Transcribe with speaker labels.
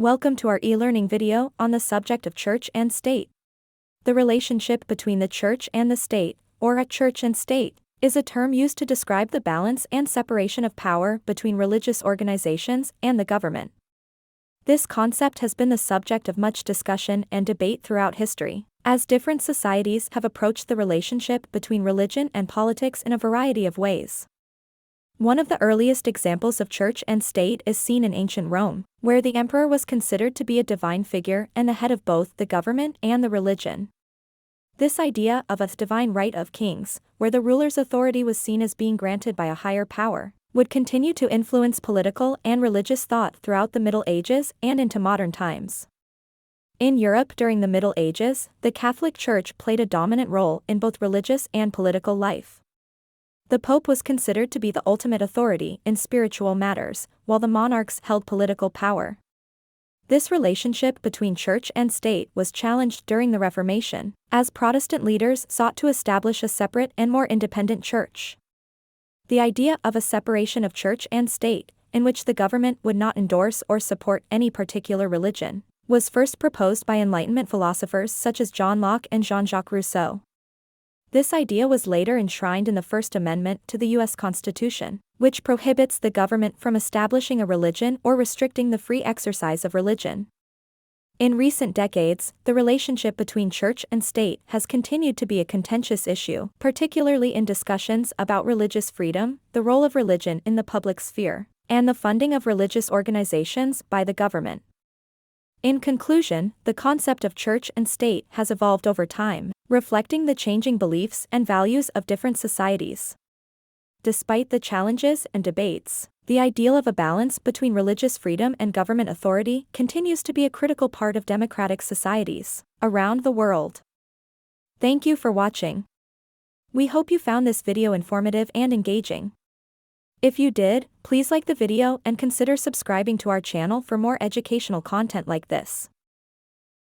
Speaker 1: Welcome to our e-learning video on the subject of church and state. The relationship between the church and the state, or a church and state, is a term used to describe the balance and separation of power between religious organizations and the government. This concept has been the subject of much discussion and debate throughout history, as different societies have approached the relationship between religion and politics in a variety of ways. One of the earliest examples of church and state is seen in ancient Rome, where the emperor was considered to be a divine figure and the head of both the government and the religion. This idea of a divine right of kings, where the ruler's authority was seen as being granted by a higher power, would continue to influence political and religious thought throughout the Middle Ages and into modern times. In Europe during the Middle Ages, the Catholic Church played a dominant role in both religious and political life. The Pope was considered to be the ultimate authority in spiritual matters, while the monarchs held political power. This relationship between church and state was challenged during the Reformation, as Protestant leaders sought to establish a separate and more independent church. The idea of a separation of church and state, in which the government would not endorse or support any particular religion, was first proposed by Enlightenment philosophers such as John Locke and Jean-Jacques Rousseau. This idea was later enshrined in the First Amendment to the U.S. Constitution, which prohibits the government from establishing a religion or restricting the free exercise of religion. In recent decades, the relationship between church and state has continued to be a contentious issue, particularly in discussions about religious freedom, the role of religion in the public sphere, and the funding of religious organizations by the government. In conclusion, the concept of church and state has evolved over time, reflecting the changing beliefs and values of different societies. Despite the challenges and debates, the ideal of a balance between religious freedom and government authority continues to be a critical part of democratic societies around the world. Thank you for watching. We hope you found this video informative and engaging. If you did, please like the video and consider subscribing to our channel for more educational content like this.